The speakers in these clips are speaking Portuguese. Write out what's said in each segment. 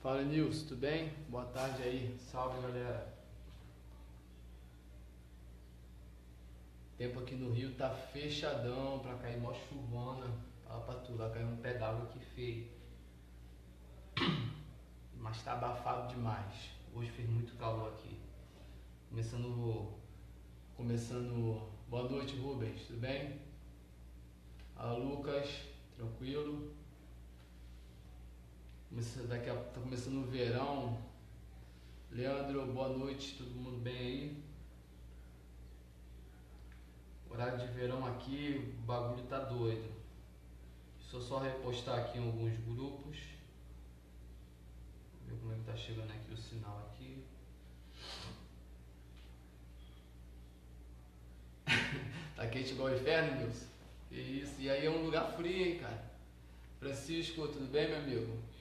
Fala, Nilson, tudo bem? Boa tarde aí. Salve, galera. O tempo aqui no Rio tá fechadão pra cair mó chuvona. Fala pra tu, vai cair um pé d'água aqui feio. Mas tá abafado demais. Hoje fez muito calor aqui. Começando. Boa noite, Rubens, tudo bem? Fala, Lucas, tranquilo? Tá começando o verão. Leandro, boa noite, todo mundo bem aí? Horário de verão aqui, o bagulho tá doido. Deixa eu só repostar aqui em alguns grupos. Ver como é que tá chegando aqui o sinal aqui. Tá quente igual o inferno, Nilson? Que isso, e aí é um lugar frio, hein, cara? Francisco, tudo bem, meu amigo?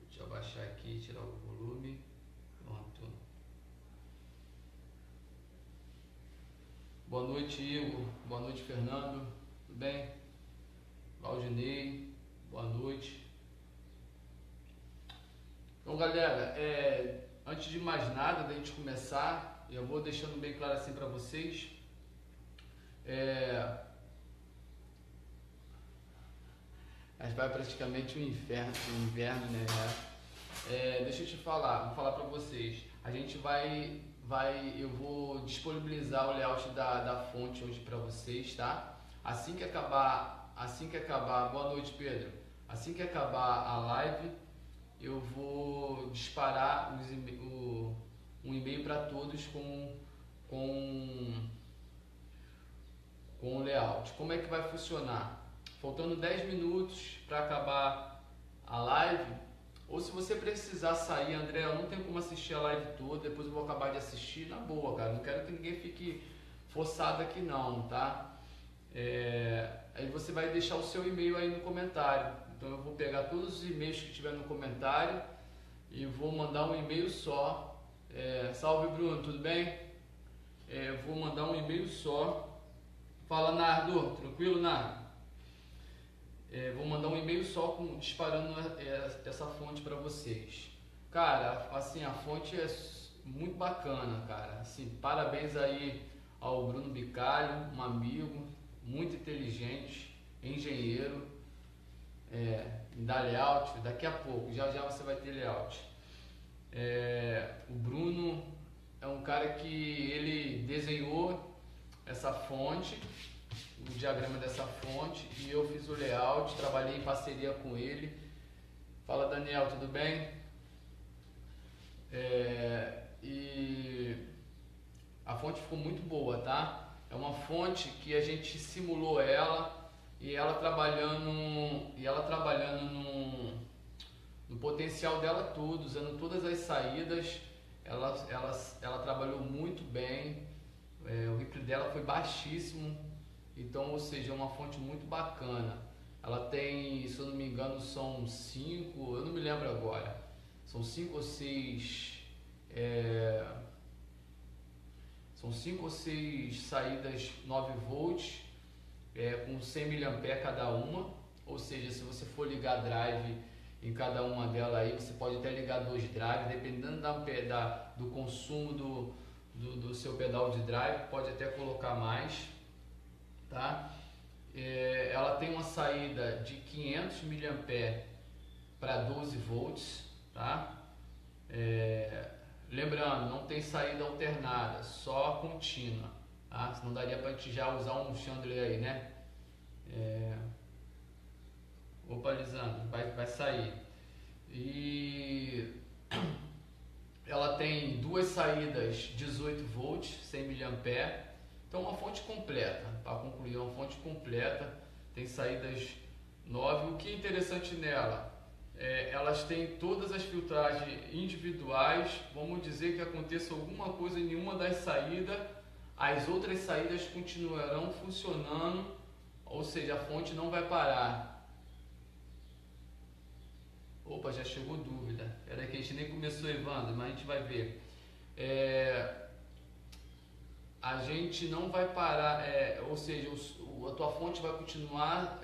Deixa eu abaixar aqui, tirar o volume. Pronto. Boa noite, Igor. Boa noite, Fernando. Tudo bem? Valdinei, boa noite. Então, galera, antes de mais nada, da gente começar, eu vou deixando bem claro assim para vocês. Mas vai praticamente um inverno, né? Deixa eu te falar, vou falar para vocês. A gente eu vou disponibilizar o layout da fonte hoje para vocês, tá? Assim que acabar, boa noite, Pedro. Assim que acabar a live, eu vou disparar um e-mail para todos com o layout. Como é que vai funcionar? Faltando 10 minutos para acabar a live, ou se você precisar sair, André, eu não tenho como assistir a live toda, depois eu vou acabar de assistir, na boa, cara, não quero que ninguém fique forçado aqui não, tá? Aí você vai deixar o seu e-mail aí no comentário, então eu vou pegar todos os e-mails que tiver no comentário e vou mandar um e-mail só. Salve, Bruno, tudo bem? Vou mandar um e-mail só. Fala, Nardo, tranquilo, Nardo? Vou mandar um e-mail só disparando essa fonte para vocês. Cara, assim, a fonte é muito bacana, cara. Assim, parabéns aí ao Bruno Bicalho, um amigo muito inteligente, engenheiro, da layout. Daqui a pouco, já você vai ter layout. O Bruno é um cara que ele desenhou essa fonte, o diagrama dessa fonte, e eu fiz o layout, trabalhei em parceria com ele. Fala, Daniel, tudo bem? E a fonte ficou muito boa, tá? É uma fonte que a gente simulou ela e ela trabalhando no potencial dela todo, usando todas as saídas. Ela trabalhou muito bem. O replay dela foi baixíssimo, então, ou seja, é uma fonte muito bacana. Ela tem, se eu não me engano, são 5, eu não me lembro agora, são 5 ou 6 saídas 9 volts, com 100 mA cada uma, ou seja, se você for ligar drive em cada uma delas aí, você pode até ligar 2 drives, dependendo do consumo do seu pedal de drive, pode até colocar mais, tá? Ela tem uma saída de 500 mA para 12 volts, tá? Lembrando, não tem saída alternada, só contínua, tá? Senão daria para a gente já usar um chandelier aí, né? Opa, Lisandro, vai sair. E ela tem 2 saídas 18 volts, 100 mA. Então uma fonte completa, para concluir, uma fonte completa, tem saídas 9. O que é interessante nela? Elas têm todas as filtragens individuais. Vamos dizer que aconteça alguma coisa em nenhuma das saídas, as outras saídas continuarão funcionando, ou seja, a fonte não vai parar. Opa, já chegou dúvida. Era que a gente nem começou, Evandro, mas a gente vai ver. a gente não vai parar, ou seja, a tua fonte vai continuar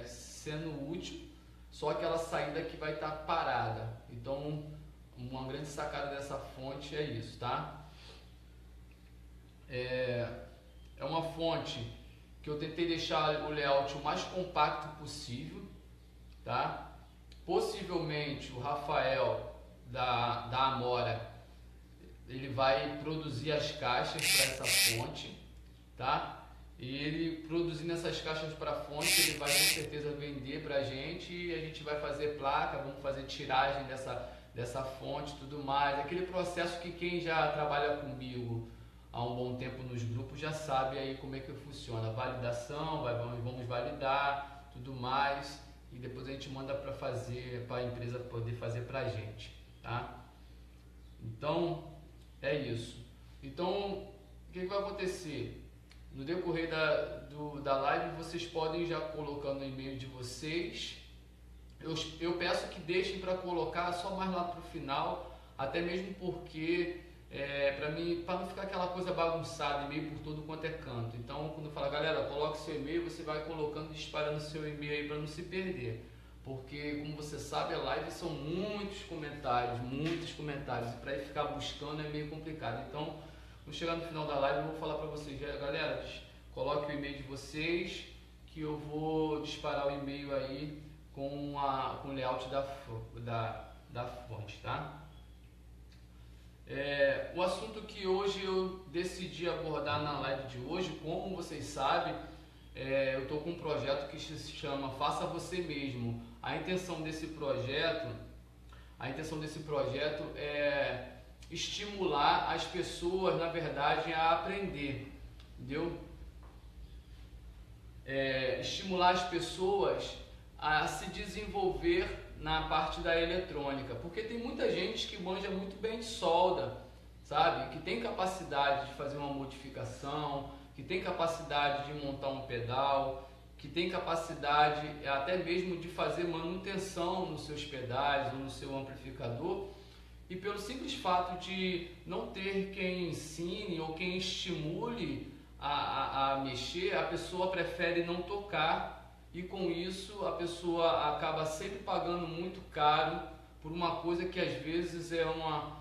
sendo útil, só aquela saída que vai estar parada. Então, uma grande sacada dessa fonte é isso, tá? É uma fonte que eu tentei deixar o layout o mais compacto possível, tá? Possivelmente o Rafael da Amora, ele vai produzir as caixas para essa fonte, tá? E ele produzindo essas caixas para a fonte, ele vai com certeza vender para a gente e a gente vai fazer placa, vamos fazer tiragem dessa fonte, tudo mais. Aquele processo que quem já trabalha comigo há um bom tempo nos grupos já sabe aí como é que funciona. Validação, vamos validar, tudo mais, e depois a gente manda para fazer, para a empresa poder fazer para a gente, tá? Então, é isso. Então, o que vai acontecer? No decorrer da live, vocês podem já colocando o e-mail de vocês. Eu peço que deixem para colocar só mais lá para o final, até mesmo porque para não ficar aquela coisa bagunçada, e-mail por todo quanto é canto. Então, quando eu falo, galera, coloque seu e-mail, você vai colocando, disparando seu e-mail aí para não se perder. Porque, como você sabe, a live são muitos comentários, e para ir ficar buscando é meio complicado. Então, quando chegar no final da live, eu vou falar para vocês, galera, coloque o e-mail de vocês, que eu vou disparar o e-mail aí com o layout da fonte, tá? O assunto que hoje eu decidi abordar na live de hoje, como vocês sabem, eu estou com um projeto que se chama Faça Você Mesmo. A intenção desse projeto é estimular as pessoas, na verdade, a aprender, entendeu? Estimular as pessoas a se desenvolver na parte da eletrônica, porque tem muita gente que manja muito bem de solda, sabe? Que tem capacidade de fazer uma modificação, que tem capacidade de montar um pedal, que tem capacidade até mesmo de fazer manutenção nos seus pedais ou no seu amplificador, e pelo simples fato de não ter quem ensine ou quem estimule a mexer, a pessoa prefere não tocar, e com isso a pessoa acaba sempre pagando muito caro por uma coisa que às vezes é uma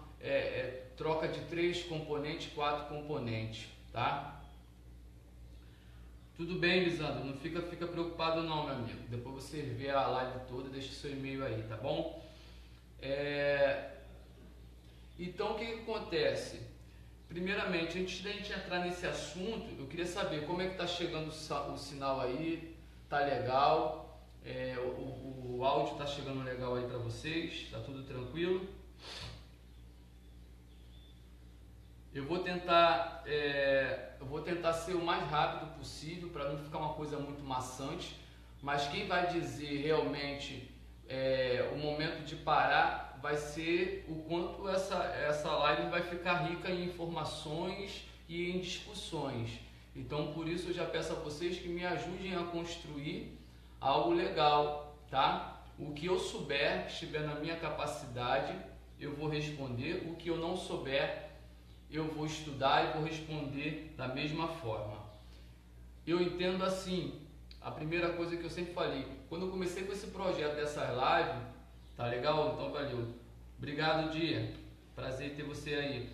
troca de 3 componentes, 4 componentes, tá? Tudo bem, Lisandro, não fica preocupado não, meu amigo. Depois você vê a live toda, deixa seu e-mail aí, tá bom? Então, o que acontece? Primeiramente, antes da gente entrar nesse assunto, eu queria saber como é que tá chegando o sinal aí, tá legal? O áudio tá chegando legal aí para vocês? Tá tudo tranquilo? Eu vou tentar ser o mais rápido possível para não ficar uma coisa muito maçante, mas quem vai dizer realmente o momento de parar vai ser o quanto essa live vai ficar rica em informações e em discussões. Então, por isso eu já peço a vocês que me ajudem a construir algo legal, tá? O que eu souber, que estiver na minha capacidade, eu vou responder. O que eu não souber, eu vou estudar e vou responder da mesma forma. Eu entendo assim, a primeira coisa que eu sempre falei, quando eu comecei com esse projeto dessas lives, tá legal? Então valeu. Obrigado, Dia. Prazer ter você aí.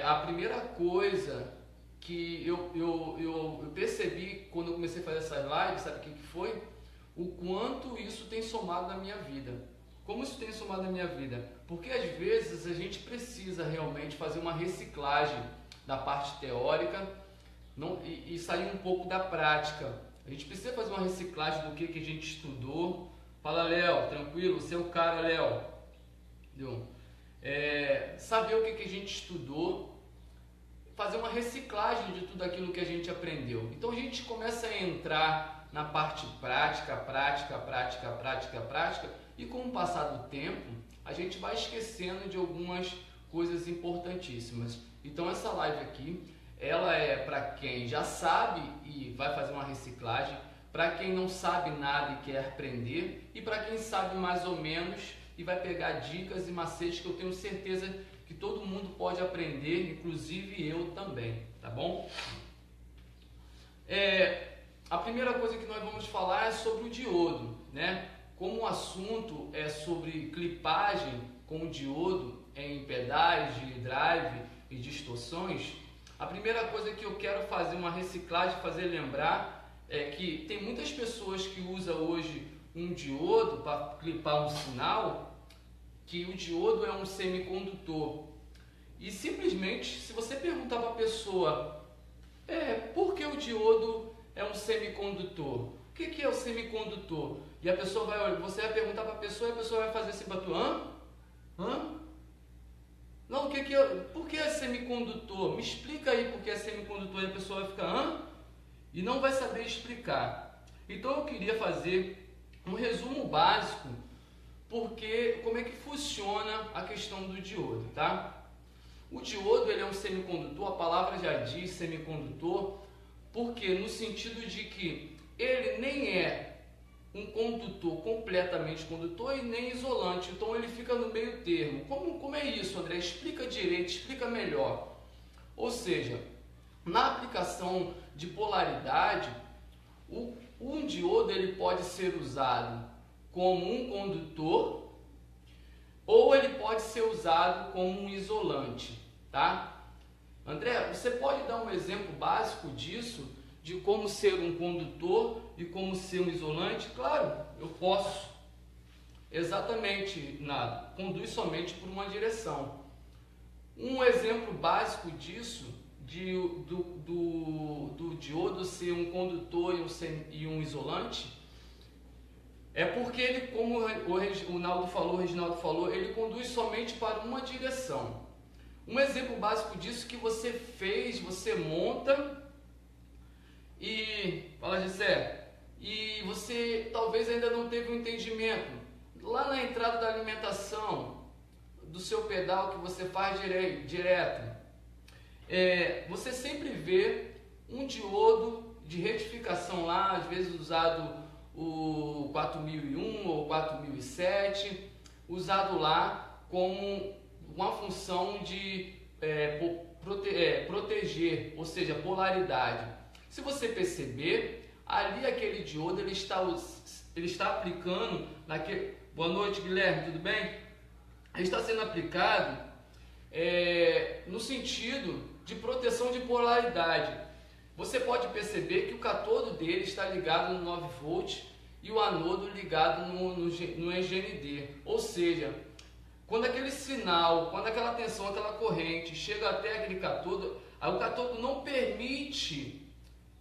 A primeira coisa que eu percebi quando eu comecei a fazer essas lives, sabe o que foi? O quanto isso tem somado na minha vida. Como isso tem somado na minha vida? Porque às vezes a gente precisa realmente fazer uma reciclagem da parte teórica e sair um pouco da prática. A gente precisa fazer uma reciclagem do que a gente estudou. Fala, Léo, tranquilo? Você é o cara, Léo. Saber o que a gente estudou, fazer uma reciclagem de tudo aquilo que a gente aprendeu. Então a gente começa a entrar na parte prática, e com o passar do tempo, a gente vai esquecendo de algumas coisas importantíssimas. Então essa live aqui, ela é para quem já sabe e vai fazer uma reciclagem, para quem não sabe nada e quer aprender, e para quem sabe mais ou menos e vai pegar dicas e macetes que eu tenho certeza que todo mundo pode aprender, inclusive eu também. tá bom? A primeira coisa que nós vamos falar é sobre o diodo, né? Como o assunto é sobre clipagem com o diodo em pedais de drive e distorções, a primeira coisa que eu quero fazer uma reciclagem, fazer lembrar, é que tem muitas pessoas que usam hoje um diodo para clipar um sinal, que o diodo é um semicondutor. E simplesmente, se você perguntar para a pessoa, por que o diodo é um semicondutor? O que é o semicondutor? E a pessoa você vai perguntar para a pessoa e a pessoa vai fazer assim para tu, hã? Não, por que é semicondutor? Me explica aí por que é semicondutor. E a pessoa vai ficar, e não vai saber explicar. Então eu queria fazer um resumo básico, porque como é que funciona a questão do diodo, tá? O diodo, ele é um semicondutor, a palavra já diz semicondutor, porque no sentido de que ele nem é um condutor completamente condutor e nem isolante, então ele fica no meio termo. Como é isso, André? Explica direito, explica melhor. Ou seja, na aplicação de polaridade, um diodo ele pode ser usado como um condutor ou ele pode ser usado como um isolante, tá? André, você pode dar um exemplo básico disso, de como ser um condutor e como ser um isolante? Claro, eu posso. Exatamente, nada. Conduz somente por uma direção. Um exemplo básico disso, do diodo ser um condutor e um isolante, é porque ele, como o Reginaldo falou, ele conduz somente para uma direção. Um exemplo básico disso que você monta e fala, Gessé, e você talvez ainda não teve um entendimento. Lá na entrada da alimentação do seu pedal que você faz direto, você sempre vê um diodo de retificação lá, às vezes usado o 4001 ou 4007, usado lá como uma função de proteger, ou seja, polaridade. Se você perceber, ali aquele diodo ele está aplicando naquele... Boa noite, Guilherme, tudo bem? Ele está sendo aplicado no sentido de proteção de polaridade. Você pode perceber que o cátodo dele está ligado no 9 volt e o anodo ligado no EGND. Ou seja, quando aquele sinal, quando aquela tensão, aquela corrente chega até aquele cátodo, o cátodo não permite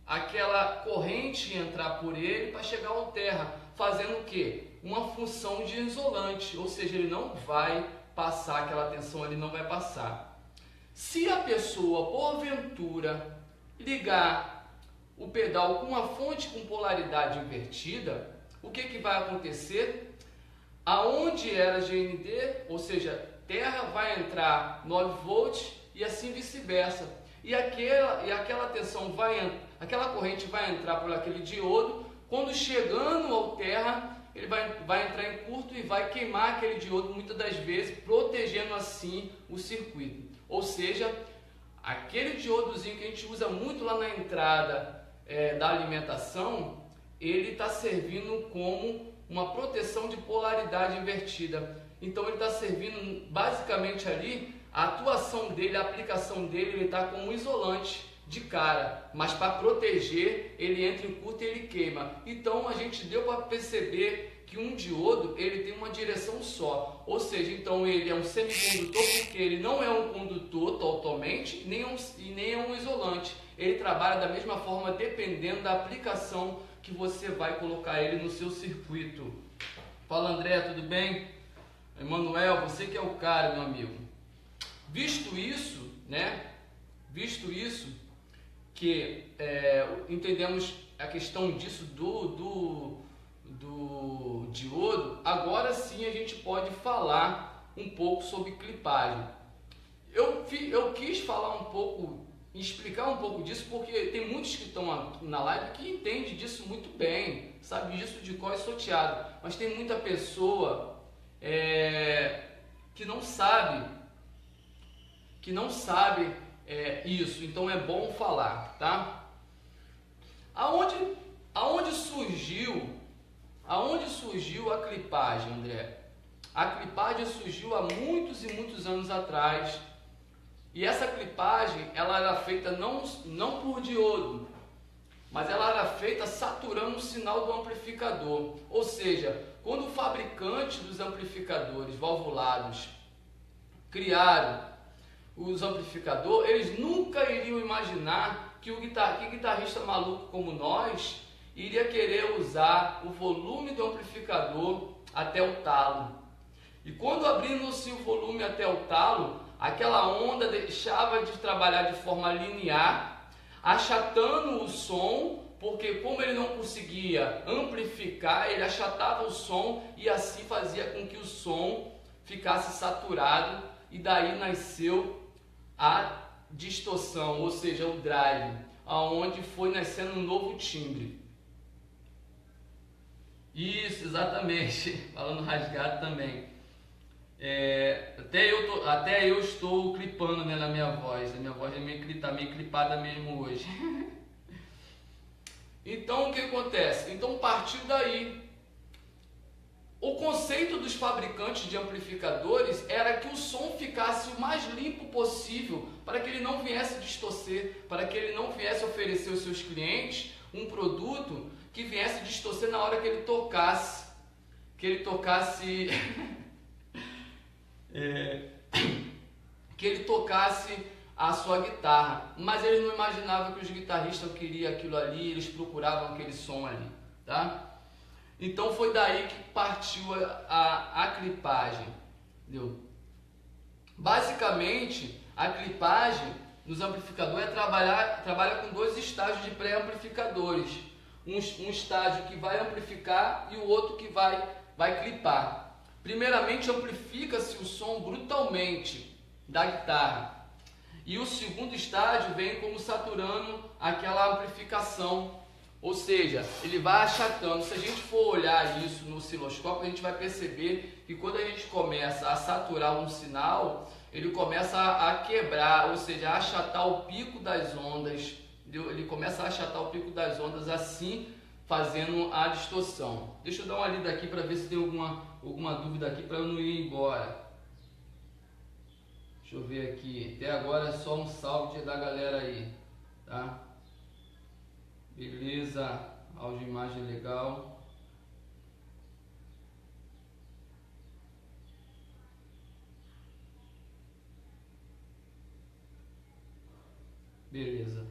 aquela corrente entrar por ele para chegar ao terra, fazendo o quê? Uma função de isolante, ou seja, ele não vai passar aquela tensão, ele não vai passar. Se a pessoa, porventura, ligar o pedal com uma fonte com polaridade invertida, o que vai acontecer? Aonde era GND, ou seja, terra, vai entrar 9 volts e assim vice-versa. E aquela tensão aquela corrente vai entrar por aquele diodo, quando chegando ao terra, ele vai entrar em curto e vai queimar aquele diodo muitas das vezes, protegendo assim o circuito. Ou seja, aquele diodozinho que a gente usa muito lá na entrada da alimentação, ele está servindo como uma proteção de polaridade invertida. Então ele está servindo basicamente ali, a atuação dele, a aplicação dele, ele está como um isolante de cara, mas para proteger ele entra em curto e ele queima. Então a gente deu para perceber que um diodo ele tem uma direção só, ou seja, então ele é um semicondutor porque ele não é um condutor totalmente, nem é um isolante. Ele trabalha da mesma forma dependendo da aplicação que você vai colocar ele no seu circuito. Fala, André, tudo bem? Emanuel, você que é o cara, meu amigo. Visto isso, que entendemos a questão disso do diodo, agora sim a gente pode falar um pouco sobre clipagem. Eu quis falar um pouco, explicar um pouco disso, porque tem muitos que estão na live que entendem disso muito bem, sabe disso de cor e salteado, mas tem muita pessoa que não sabe Isso, então é bom falar, tá? Aonde surgiu a clipagem, André? A clipagem surgiu há muitos e muitos anos atrás, e essa clipagem ela era feita não por diodo, mas ela era feita saturando o sinal do amplificador. Ou seja, quando o fabricante dos amplificadores valvulados criaram os amplificadores, eles nunca iriam imaginar que guitarrista maluco como nós iria querer usar o volume do amplificador até o talo. E quando abrindo-se o volume até o talo, aquela onda deixava de trabalhar de forma linear, achatando o som, porque como ele não conseguia amplificar, ele achatava o som e assim fazia com que o som ficasse saturado, e daí nasceu a distorção, ou seja, o drive, aonde foi nascendo um novo timbre. Isso, exatamente, falando rasgado também. Até eu estou clipando, né, na minha voz. A minha voz tá meio clipada mesmo hoje. Então o que acontece? Então partiu daí. O conceito dos fabricantes de amplificadores era que o som ficasse o mais limpo possível, para que ele não viesse distorcer, para que ele não viesse oferecer aos seus clientes um produto que viesse distorcer na hora que ele tocasse. Que ele tocasse a sua guitarra. Mas eles não imaginavam que os guitarristas queriam aquilo ali, eles procuravam aquele som ali, tá? Então foi daí que partiu a clipagem, entendeu? Basicamente, a clipagem nos amplificadores trabalha com dois estágios de pré-amplificadores. Um estágio que vai amplificar e o outro que vai clipar. Primeiramente, amplifica-se o som brutalmente da guitarra. E o segundo estágio vem como saturando aquela amplificação. Ou seja, ele vai achatando. Se a gente for olhar isso no osciloscópio, a gente vai perceber que quando a gente começa a saturar um sinal, ele começa a quebrar, ou seja, a achatar o pico das ondas. Ele começa a achatar o pico das ondas, assim fazendo a distorção. Deixa eu dar uma lida aqui para ver se tem alguma dúvida aqui para eu não ir embora. Deixa eu ver aqui. Até agora é só um salve da galera aí, tá? Beleza, áudio e imagem legal. Beleza.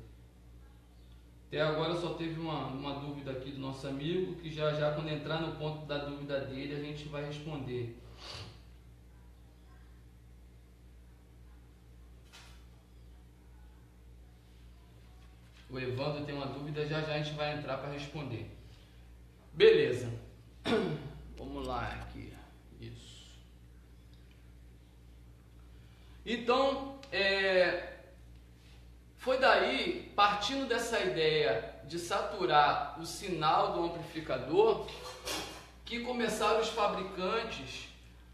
Até agora só teve uma dúvida aqui do nosso amigo, que já quando entrar no ponto da dúvida dele, a gente vai responder. O Evandro tem uma dúvida, já a gente vai entrar para responder. Beleza. Vamos lá aqui. Isso. Então, foi daí, partindo dessa ideia de saturar o sinal do amplificador, que começaram os fabricantes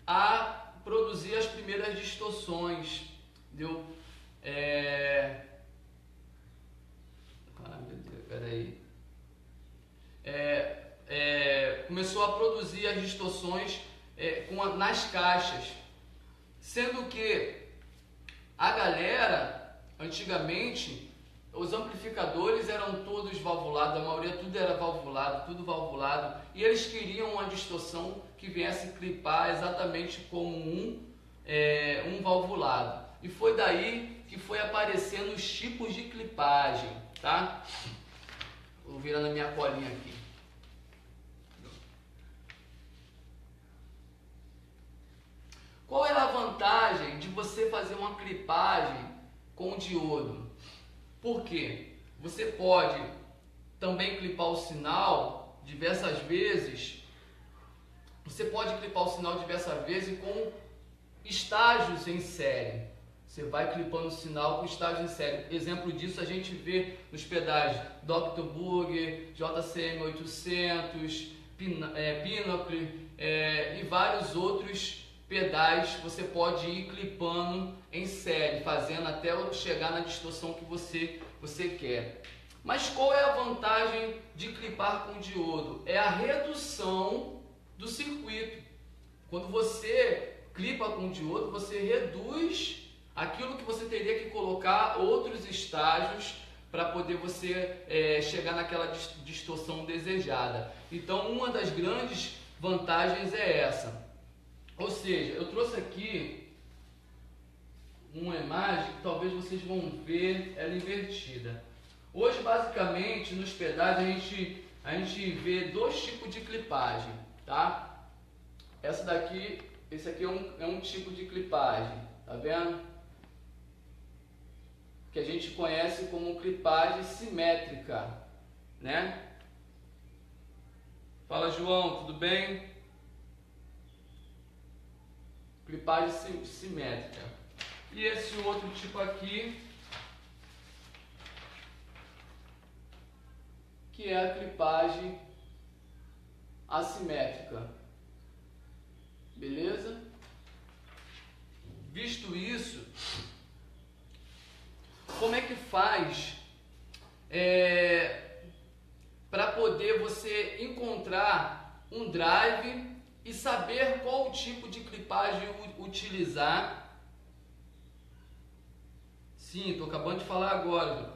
a produzir as primeiras distorções. Entendeu? Peraí. Começou a produzir as distorções nas caixas, sendo que a galera, antigamente, os amplificadores eram todos valvulados, a maioria tudo era tudo valvulado, e eles queriam uma distorção que viesse clipar exatamente como um valvulado. E foi daí que foi aparecendo os tipos de clipagem, tá? Vou virar na minha colinha aqui. Qual é a vantagem de você fazer uma clipagem com diodo? Por quê? Você pode também clipar o sinal diversas vezes. Você pode clipar o sinal diversas vezes com estágios em série. Você vai clipando o sinal com estágios em série. Exemplo disso a gente vê nos pedais Dr. Burger, JCM 800, Pinnacle e vários outros pedais você pode ir clipando em série, fazendo até chegar na distorção que você quer. Mas qual é a vantagem de clipar com diodo? É a redução do circuito. Quando você clipa com diodo, você reduz aquilo que você teria que colocar outros estágios para poder você chegar naquela distorção desejada. Então, uma das grandes vantagens é essa. Ou seja, eu trouxe aqui uma imagem que talvez vocês vão ver ela invertida. Hoje, basicamente, nos pedais a gente vê dois tipos de clipagem, tá? Esse aqui é um tipo de clipagem, tá vendo? Que a gente conhece como clipagem simétrica, né? Fala, João, tudo bem? Clipagem simétrica. E esse outro tipo aqui, que é a clipagem assimétrica. Beleza? Visto isso, como é que faz para poder você encontrar um drive e saber qual tipo de clipagem utilizar? Sim, estou acabando de falar agora,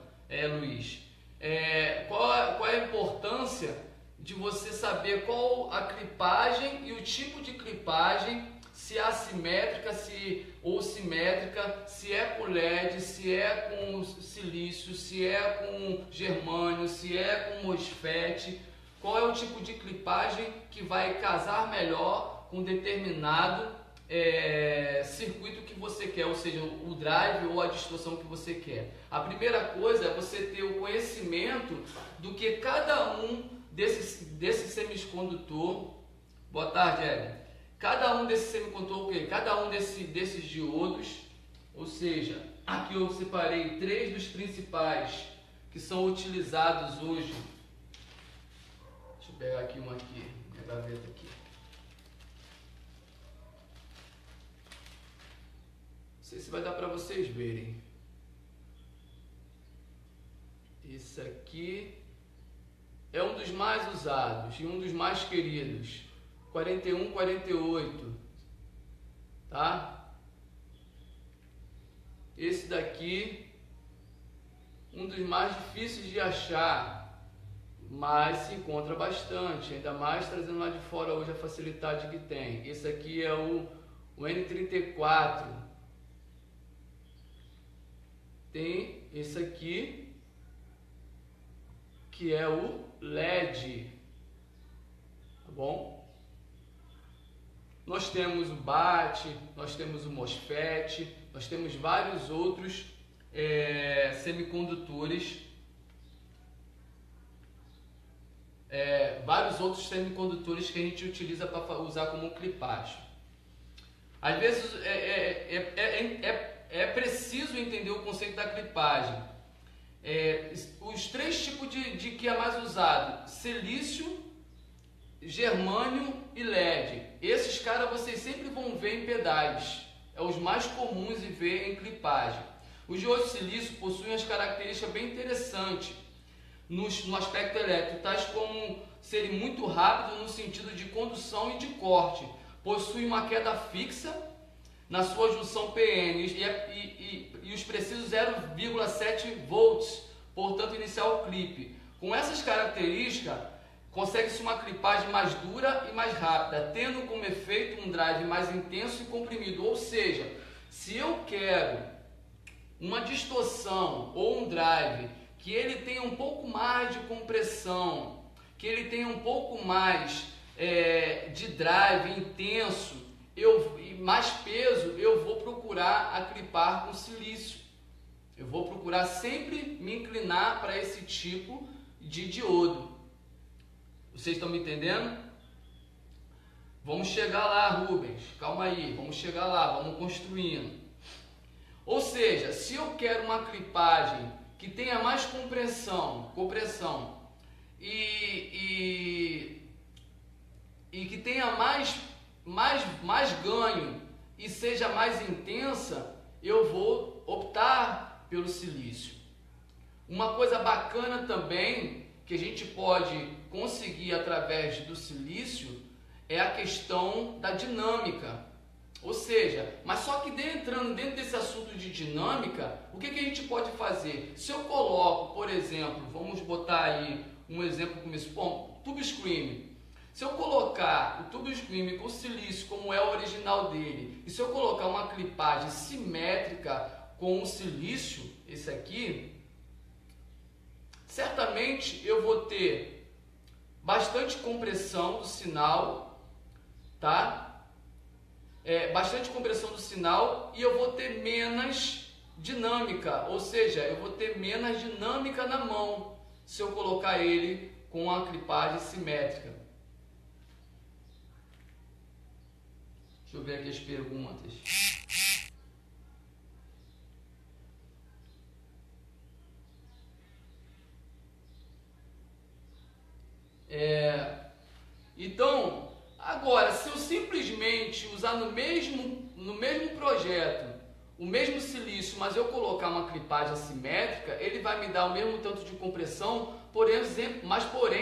Luiz. Qual é a importância de você saber qual a clipagem e o tipo de clipagem, se é assimétrica ou simétrica, se é com LED, se é com silício, se é com germânio, se é com MOSFET, qual é o tipo de clipagem que vai casar melhor com determinado circuito que você quer, ou seja, o drive ou a distorção que você quer. A primeira coisa é você ter o conhecimento do que cada um desse semicondutor. Boa tarde, Ellen. Cada um desses semicondutor, cada um desses diodos, ou seja, aqui eu separei 3 dos principais que são utilizados hoje. Deixa eu pegar aqui uma aqui, minha gaveta aqui. Não sei se vai dar para vocês verem. Esse aqui é um dos mais usados e um dos mais queridos. 4148, tá? Esse daqui, um dos mais difíceis de achar, mas se encontra bastante, ainda mais trazendo lá de fora hoje a facilidade que tem. Esse aqui é o N34. Tem esse aqui, que é o LED, tá bom? Nós temos o BAT, nós temos o MOSFET, nós temos vários outros semicondutores, que a gente utiliza para usar como clipagem. Às vezes é preciso entender o conceito da clipagem. Os 3 tipos de que é mais usado: silício, germânio e LED. Esses caras vocês sempre vão ver em pedais, os mais comuns de ver em clipagem. Os diodos de silício possuem as características bem interessantes no aspecto elétrico, tais como serem muito rápidos no sentido de condução e de corte, possuem uma queda fixa na sua junção PN e os precisos 0,7 volts, portanto iniciar o clipe. Com essas características, consegue-se uma clipagem mais dura e mais rápida, tendo como efeito um drive mais intenso e comprimido. Ou seja, se eu quero uma distorção ou um drive que ele tenha um pouco mais de compressão, que ele tenha um pouco mais de drive intenso e mais peso, eu vou procurar a clipar com silício. Eu vou procurar sempre me inclinar para esse tipo de diodo. Vocês estão me entendendo? Vamos chegar lá, Rubens. Calma aí, vamos chegar lá, vamos construindo. Ou seja, se eu quero uma clipagem que tenha mais compressão e que tenha mais mais ganho e seja mais intensa, eu vou optar pelo silício. Uma coisa bacana também que a gente pode conseguir através do silício é a questão da dinâmica. Ou seja, mas só que entrando dentro desse assunto de dinâmica, o que a gente pode fazer? Se eu coloco, por exemplo, vamos botar aí um exemplo como esse, Tube Scream. Se eu colocar o Tube Scream com silício, como é o original dele, e se eu colocar uma clipagem simétrica com o silício, esse aqui, certamente eu vou ter bastante compressão do sinal, tá? Bastante compressão do sinal e eu vou ter menos dinâmica, ou seja, eu vou ter menos dinâmica na mão se eu colocar ele com a clipagem simétrica. Deixa eu ver aqui as perguntas. Então, agora, se eu simplesmente usar no mesmo projeto o mesmo silício, mas eu colocar uma clipagem assimétrica, ele vai me dar o mesmo tanto de compressão, porém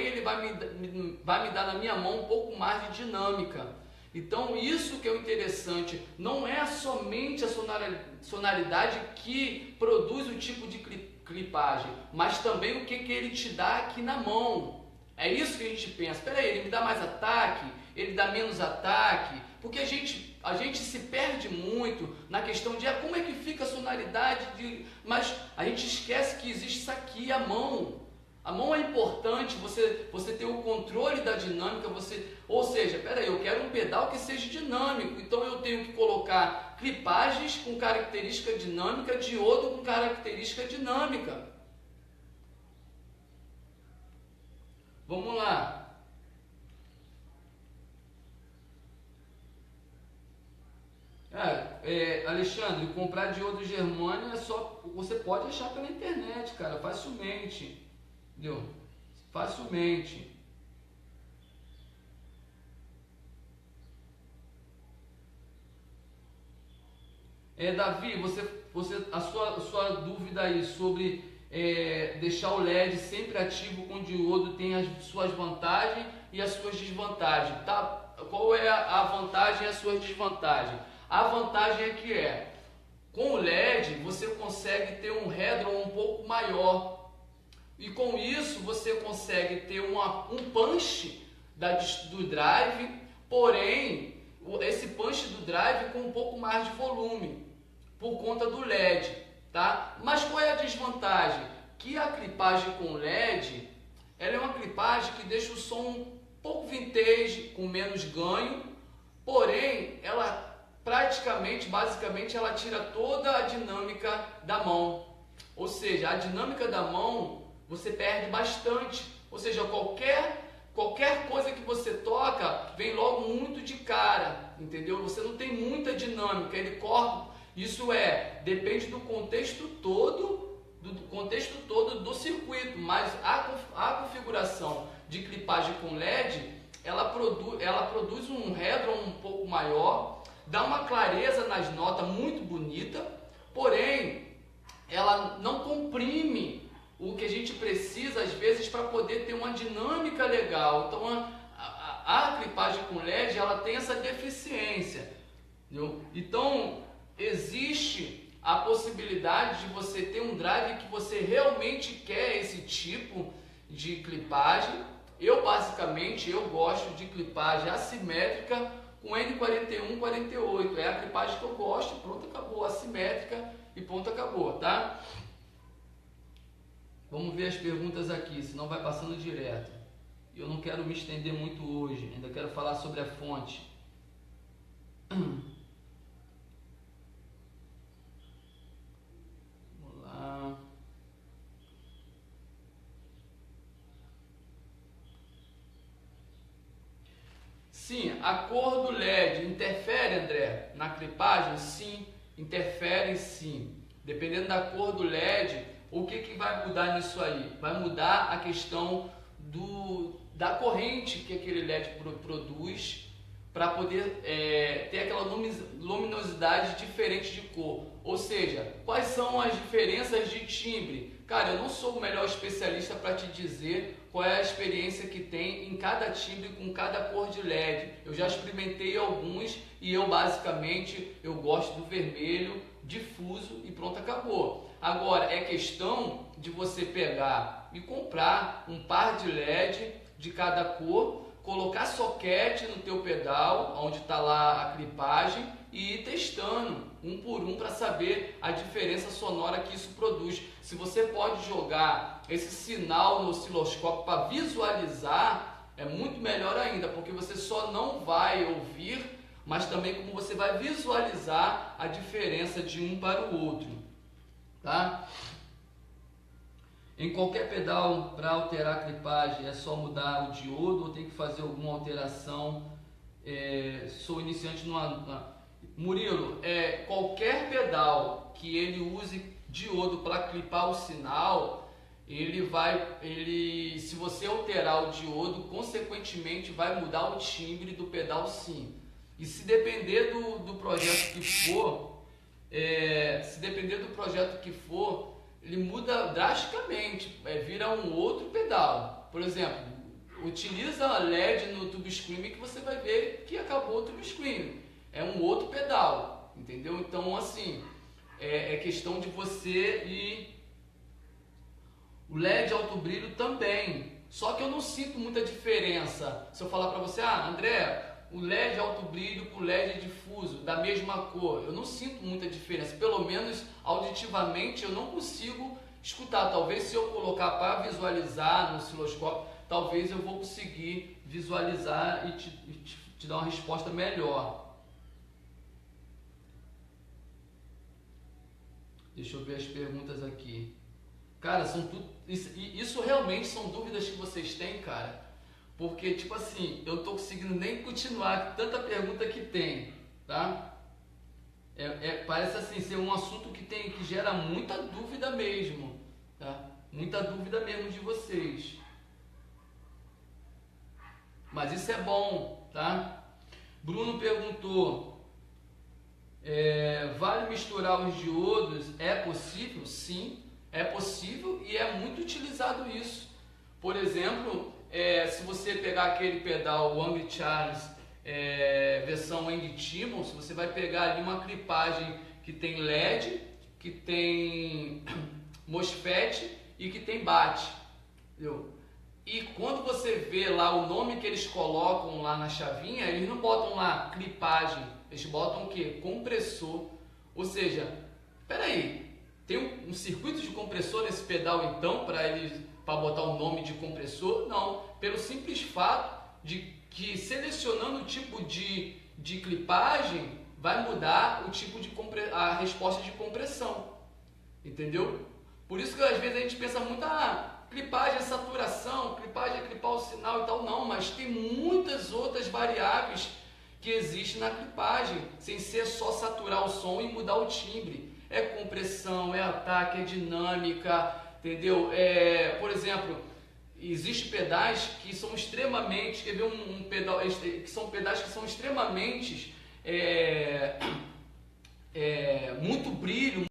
ele vai me dar na minha mão um pouco mais de dinâmica. Então, isso que é o interessante, não é somente a sonoridade que produz o tipo de clipagem, mas também o que ele te dá aqui na mão. É isso que a gente pensa. Espera aí, ele me dá mais ataque, ele dá menos ataque, porque a gente se perde muito na questão de como é que fica a sonoridade, mas a gente esquece que existe isso aqui, a mão. A mão é importante, você ter o controle da dinâmica, ou seja, espera aí, eu quero um pedal que seja dinâmico, então eu tenho que colocar clipagens com característica dinâmica, diodo com característica dinâmica. Vamos lá. Alexandre, comprar diodo Germânia você pode achar pela internet, cara, facilmente. Entendeu? Facilmente. Davi, a sua dúvida aí sobre deixar o LED sempre ativo com diodo tem as suas vantagens e as suas desvantagens, tá? Qual é a vantagem e as suas desvantagens? A vantagem é que com o LED você consegue ter um headroom um pouco maior e com isso você consegue ter um punch do drive, porém esse punch do drive com um pouco mais de volume por conta do LED, tá? Mas qual é a desvantagem? Que a clipagem com LED, ela é uma clipagem que deixa o som um pouco vintage, com menos ganho, porém ela basicamente ela tira toda a dinâmica da mão, ou seja, a dinâmica da mão você perde bastante, ou seja, qualquer coisa que você toca vem logo muito de cara, entendeu? Você não tem muita dinâmica, ele corta. Isso depende do contexto todo do circuito, mas a configuração de clipagem com LED, ela produz um headroom um pouco maior, dá uma clareza nas notas muito bonita, porém ela não comprime o que a gente precisa às vezes para poder ter uma dinâmica legal. Então a clipagem com LED ela tem essa deficiência, entendeu? Então existe a possibilidade de você ter um drive que você realmente quer esse tipo de clipagem. Eu gosto de clipagem assimétrica com N41/48, é a clipagem que eu gosto, pronto, acabou, assimétrica e ponto, acabou, tá? Vamos ver as perguntas aqui, senão vai passando direto. Eu não quero me estender muito hoje, ainda quero falar sobre a fonte. Vamos lá. Sim, a cor do LED interfere, André, na clipagem? Sim, interfere sim. Dependendo da cor do LED, o que vai mudar nisso aí? Vai mudar a questão da corrente que aquele LED produz, para poder ter aquela luminosidade diferente de cor. Ou seja, quais são as diferenças de timbre? Cara, eu não sou o melhor especialista para te dizer qual é a experiência que tem em cada timbre com cada cor de LED. Eu já experimentei alguns e eu basicamente eu gosto do vermelho difuso e pronto, acabou. Agora é questão de você pegar e comprar um par de LED de cada cor, colocar soquete no teu pedal, onde está lá a clipagem, e ir testando um por um para saber a diferença sonora que isso produz. Se você pode jogar esse sinal no osciloscópio para visualizar, é muito melhor ainda, porque você só não vai ouvir, mas também como você vai visualizar a diferença de um para o outro, tá? Em qualquer pedal, para alterar a clipagem, é só mudar o diodo ou tem que fazer alguma alteração? Sou iniciante Murilo, qualquer pedal que ele use diodo para clipar o sinal, se você alterar o diodo, consequentemente vai mudar o timbre do pedal, sim. E se depender do projeto que for, ele muda drasticamente, vira um outro pedal. Por exemplo, utiliza a LED no Tube Screamer que você vai ver que acabou o Tube Screamer. É um outro pedal, entendeu? Então, assim, é questão de você ir... O LED alto brilho também, só que eu não sinto muita diferença. Se eu falar para você, André, o LED alto brilho com o LED difuso, da mesma cor, eu não sinto muita diferença, pelo menos auditivamente eu não consigo escutar. Talvez se eu colocar para visualizar no osciloscópio, talvez eu vou conseguir visualizar e te dar uma resposta melhor. Deixa eu ver as perguntas aqui. Cara, isso realmente são dúvidas que vocês têm, cara. Porque, tipo assim, eu tô conseguindo nem continuar tanta pergunta que tem, tá? Parece assim ser um assunto que gera muita dúvida mesmo, tá? Muita dúvida mesmo de vocês. Mas isso é bom, tá? Bruno perguntou, vale misturar os diodos? É possível? Sim, é possível e é muito utilizado isso. Por exemplo, se você pegar aquele pedal Wang Charles versão Andy Timmons, você vai pegar ali uma clipagem que tem LED, que tem MOSFET e que tem BAT, entendeu? E quando você vê lá o nome que eles colocam lá na chavinha, eles não botam lá clipagem, eles botam o que? Compressor. Ou seja, peraí, tem um circuito de compressor nesse pedal então, para botar o nome de compressor? Não, pelo simples fato de que selecionando o tipo de clipagem vai mudar o tipo a resposta de compressão, entendeu? Por isso que às vezes a gente pensa muito, clipagem é saturação, clipagem é clipar o sinal e tal. Não, mas tem muitas outras variáveis que existem na clipagem, sem ser só saturar o som e mudar o timbre. É compressão, é ataque, é dinâmica, entendeu? Por exemplo, existem pedais que são extremamente, quer ver um pedal, que são pedais que são extremamente muito brilho,